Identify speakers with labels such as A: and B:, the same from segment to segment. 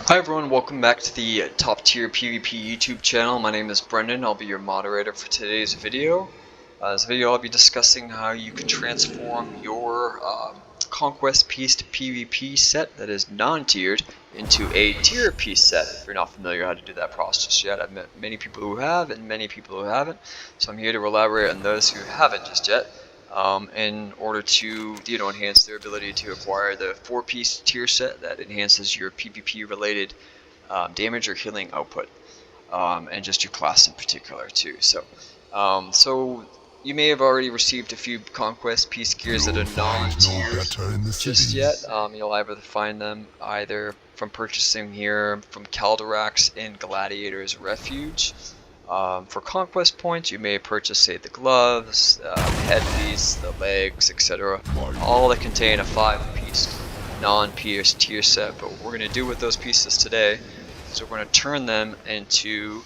A: Hi everyone, welcome back to the Top Tier PvP YouTube channel. My name is Brendan. I'll be your moderator for today's video. This video I'll be discussing how you can transform your Conquest piece PvP set that is non-tiered into a tier piece set. If you're not familiar how to do that process yet, I've met many people who have and many people who haven't. So I'm here to elaborate on those who haven't just yet. In order to enhance their ability to acquire the 4-piece tier set that enhances your PvP related damage or healing output, and just your class in particular too. So you may have already received a few Conquest piece gears that are non-tiered just yet. You'll either find them either from purchasing here from Calderax in Gladiator's Refuge. For Conquest points, you may purchase, say, the gloves, the headpiece, the legs, etc. All that contain a 5-piece non-pierced tier set. But what we're going to do with those pieces today is we're going to turn them into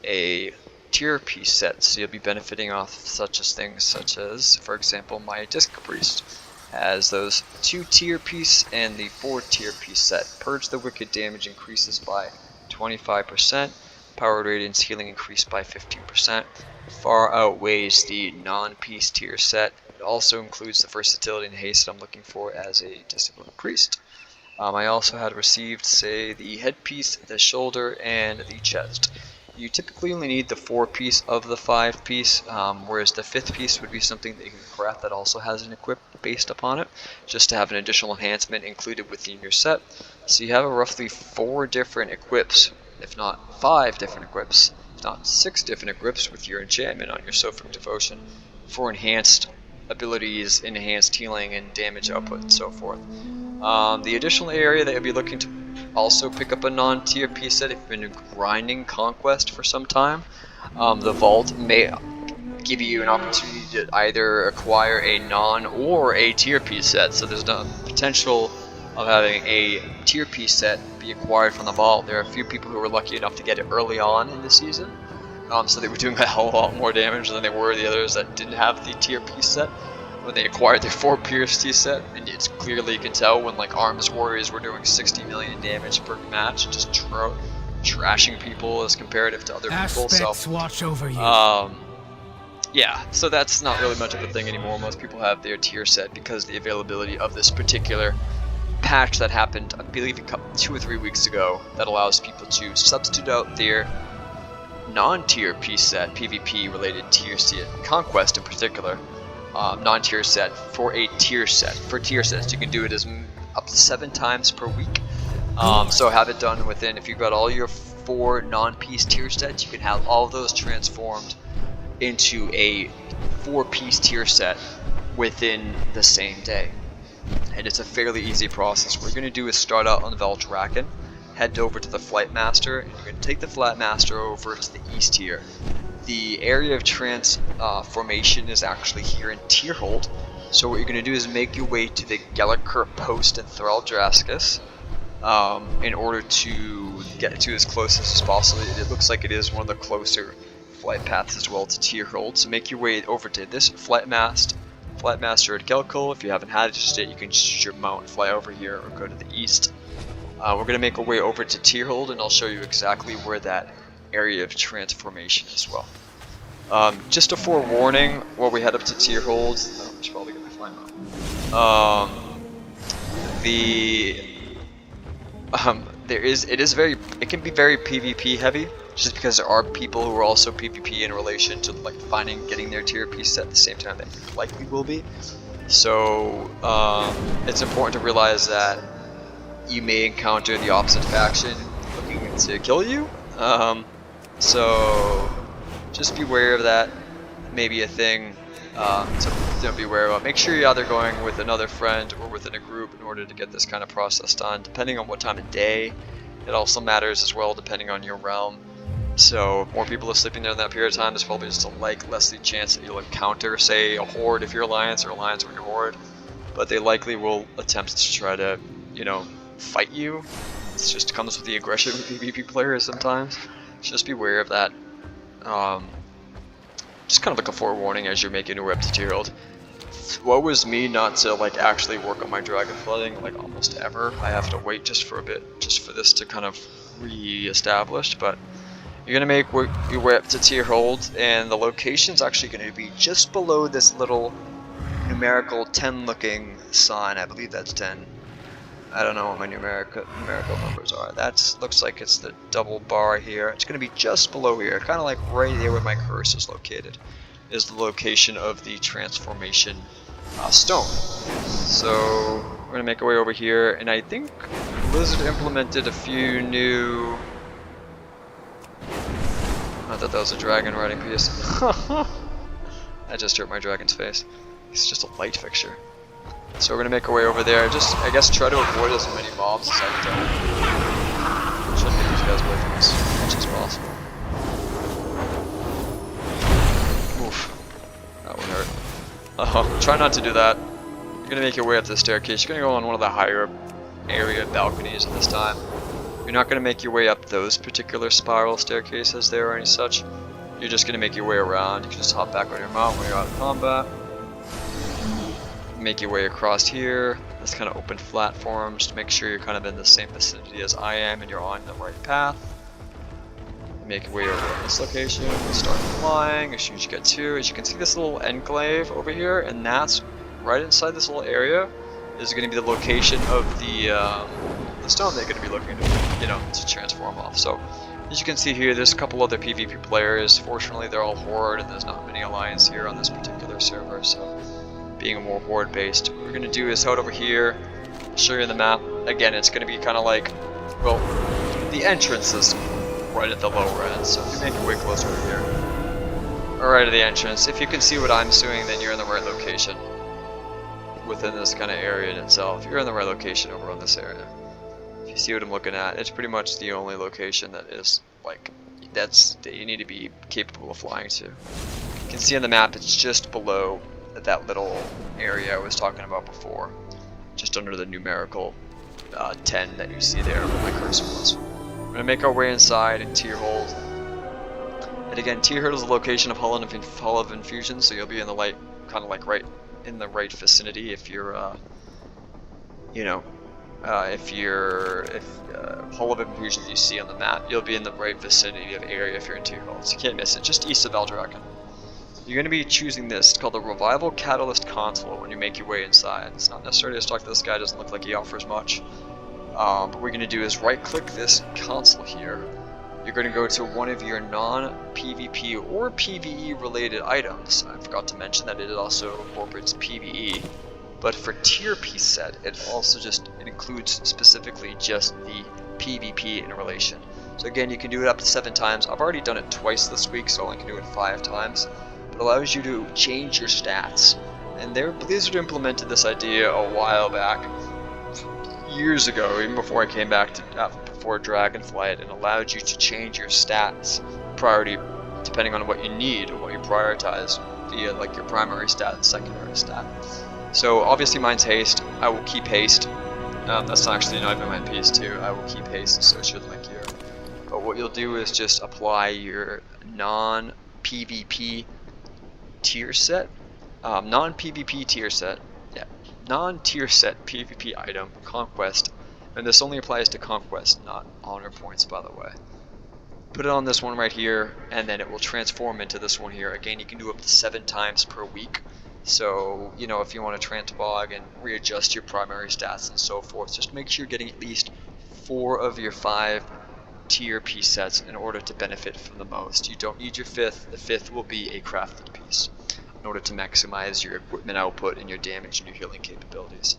A: a tier piece set. So you'll be benefiting off things such as, for example, my Disc Priest has those 2-tier piece and the 4-tier piece set. Purge the Wicked damage increases by 25%. Power Radiance healing increased by 15%, far outweighs the non-piece tier set. It also includes the versatility and haste that I'm looking for as a Disciplined Priest. I also had received, say, the headpiece, the shoulder, and the chest. You typically only need the 4-piece of the 5-piece, whereas the 5th piece would be something that you can craft that also has an equip based upon it, just to have an additional enhancement included within your set. So you have roughly 4 different equips, if not 5 different equips, if not 6 different equips with your enchantment on your Sophic Devotion for enhanced abilities, enhanced healing, and damage output, and so forth. The additional area that you'll be looking to also pick up a non-tier piece set if you've been grinding Conquest for some time. The Vault may give you an opportunity to either acquire a non or a tier piece set, so there's no potential of having a tier piece set be acquired from the vault. There are a few people who were lucky enough to get it early on in the season, so they were doing a hell of a lot more damage than they were the others that didn't have the tier piece set when they acquired their 4-piece tier set. And it's clearly, you can tell when like Arms Warriors were doing 60 million damage per match, just trashing people as comparative to other people. So
B: watch over you.
A: yeah, so that's not really much of a thing anymore. Most people have their tier set because of the availability of this particular patch that happened, I believe, 2 or 3 weeks ago, that allows people to substitute out their non-tier piece set, PvP related tier set, Conquest in particular, non-tier set for a tier set. For tier sets, you can do it as up to 7 times per week. So have it done within, if you've got all your 4 non-piece tier sets, you can have all of those transformed into a 4-piece tier set within the same day. And it's a fairly easy process. What you're going to do is start out on the Veldraken, head over to the Flight Master, and you're going to take the Flight Master over to the east here. The area of transformation is actually here in Tyrhold. So what you're going to do is make your way to the Gellerkurt post in Thraldraskus in order to get to as close as possible. It looks like it is one of the closer flight paths as well to Tyrhold. So make your way over to this Flight Master at Gelkul. If you haven't had it just yet, you can shoot your mount and fly over here or go to the east. We're going to make our way over to Tyrhold, and I'll show you exactly where that area of transformation is as well. Just a forewarning, while we head up to Tyrhold, I should probably get my flying mount. It can be very PvP heavy, just because there are people who are also PvP in relation to like getting their tier piece set at the same time that you likely will be. So it's important to realize that you may encounter the opposite faction looking to kill you. So just be aware of that. Maybe a thing to be aware of. Make sure you're either going with another friend or within a group in order to get this kind of process done. Depending on what time of day, it also matters as well, depending on your realm. So if more people are sleeping there in that period of time, there's probably just a less chance that you'll encounter, say, a horde if you're Alliance, or Alliance when you're Horde. But they likely will attempt to try to, fight you. It just comes with the aggression of PvP players sometimes. Just be aware of that. Just kind of like a forewarning as you're making your way up to Tyrhold. woe is me not to like actually work on my dragonflighting like almost ever. I have to wait just for a bit, just for this to kind of re-establish. But you're gonna make your way up to Tyrhold, and the location's actually gonna be just below this little numerical 10-looking sign. I believe that's 10. I don't know what my numerical numbers are. That looks like it's the double bar here. It's gonna be just below here, kind of like right there where my cursor is located, is the location of the transformation stone. So we're gonna make our way over here, and I think Blizzard implemented a few new. I thought that was a dragon riding piece. I just hurt my dragon's face. It's just a light fixture. So we're gonna make our way over there. Just, I guess, try to avoid as many mobs as I can. Try to get these guys away from us as much as possible. Oof. That one hurt. Try not to do that. You're gonna make your way up the staircase. You're gonna go on one of the higher area balconies at this time. You're not going to make your way up those particular spiral staircases there or any such. You're just going to make your way around. You can just hop back on your mount when you're out of combat. Make your way across here. This kind of open platform. Just make sure you're kind of in the same vicinity as I am and you're on the right path. Make your way over to this location. Start flying as soon as you get to. As you can see, this little enclave over here, and that's right inside this little area is going to be the location of the stone they're going to be looking to transform off. So as you can see here, there's a couple other PvP players. Fortunately, they're all Horde, and there's not many Alliance here on this particular server. So being a more Horde based, what we're going to do is head over here, show you the map. Again, it's going to be kind of like, well, the entrance is right at the lower end. So if you make your way closer over here, or right at the entrance, if you can see what I'm doing, then you're in the right location within this kind of area in itself. You're in the right location over on this area. If you see what I'm looking at, it's pretty much the only location that is like that you need to be capable of flying to. You can see on the map it's just below that little area I was talking about before, just under the numerical 10 that you see there where my cursor was. We're gonna make our way inside in Tyrhold. And again, Tyrhold is the location of Hall of Infusion, so you'll be in the light, kind of like right in the right vicinity if you're, Hall of Infusion you see on the map, you'll be in the right vicinity of area if you're in Tyrhold. So you can't miss it, just east of Eldraken. You're going to be choosing this. It's called the Revival Catalyst Console when you make your way inside. It's not necessarily a stock that this guy doesn't look like he offers much. But what we're going to do is right click this console here. You're going to go to one of your non-PvP or PvE related items. I forgot to mention that it also incorporates PvE. But for tier piece set, it also it includes specifically just the PvP in relation. So again, you can do it up to 7 times. I've already done it twice this week, so I only can do it 5 times. It allows you to change your stats. And Blizzard implemented this idea a while back, years ago, even before I came back to before Dragonflight, and allowed you to change your stats priority depending on what you need or what you prioritize via like your primary stat and secondary stat. So obviously mine's haste. I will keep haste. That's actually not even my piece too. I will keep haste associated link here. But what you'll do is just apply your non-PvP tier set, non-PvP tier set, non-tier set PvP item, Conquest, and this only applies to Conquest, not honor points, by the way. Put it on this one right here, and then it will transform into this one here. Again, you can do up to 7 times per week. So, if you want to transbog and readjust your primary stats and so forth, just make sure you're getting at least 4 of your 5 tier piece sets in order to benefit from the most. You don't need your 5th. The 5th will be a crafted piece in order to maximize your equipment output and your damage and your healing capabilities.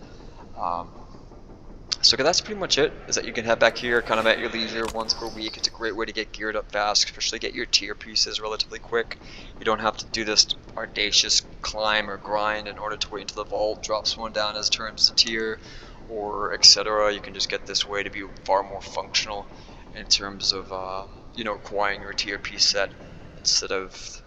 A: So that's pretty much it, is that you can head back here kind of at your leisure once per week. It's a great way to get geared up fast, especially get your tier pieces relatively quick. You don't have to do this audacious climb or grind in order to wait until the vault drops one down as turns to tier, or etc. You can just get this way to be far more functional in terms of acquiring your tier piece set instead of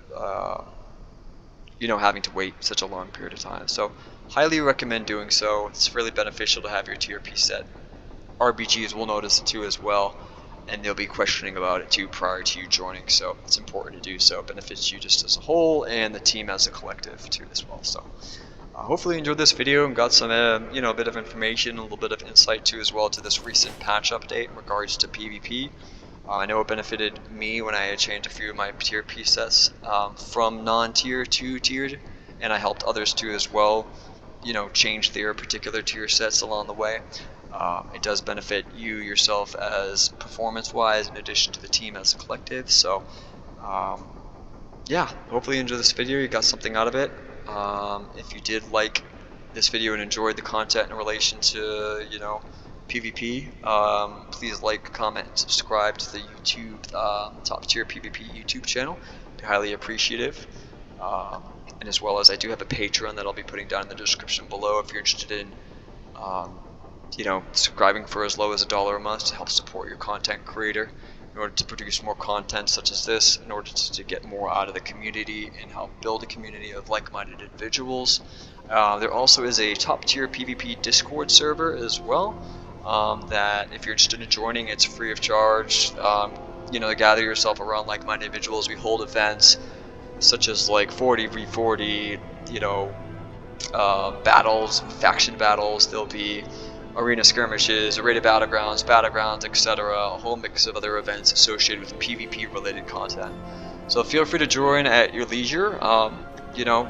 A: having to wait such a long period of time. So highly recommend doing so. It's really beneficial to have your tier piece set. RBGs will notice it too as well, and they'll be questioning about it too prior to you joining, so it's important to do so. It benefits you just as a whole and the team as a collective too as well. So Hopefully you enjoyed this video and got some you know, a bit of information, a little bit of insight too as well to this recent patch update in regards to PvP. I know it benefited me when I changed a few of my tier presets from non-tier to tiered, and I helped others too as well, you know, change their particular tier sets along the way. It does benefit you yourself as performance-wise, in addition to the team as a collective. So, yeah, hopefully you enjoyed this video. You got something out of it. If you did like this video and enjoyed the content in relation to, you know, PvP, please like, comment, and subscribe to the YouTube top tier PvP YouTube channel. I'd be highly appreciative. And as well as I do have a Patreon that I'll be putting down in the description below if you're interested in, you know, subscribing for as low as $1 a month to help support your content creator in order to produce more content such as this, in order to get more out of the community and help build a community of like-minded individuals. There also is a top tier PvP Discord server as well. That if you're interested in joining, it's free of charge. You know, gather yourself around like-minded individuals. We hold events such as like 40v40, you know, battles, faction battles. There'll be arena skirmishes, rated battlegrounds, etc. A whole mix of other events associated with PvP related content. So feel free to join at your leisure. You know,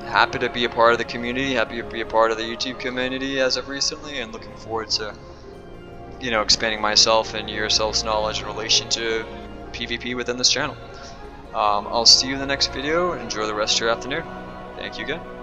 A: happy to be a part of the community, happy to be a part of the YouTube community as of recently, and looking forward to, you know, expanding myself and yourselves' knowledge in relation to PvP within this channel. I'll see you in the next video. Enjoy the rest of your afternoon. Thank you again.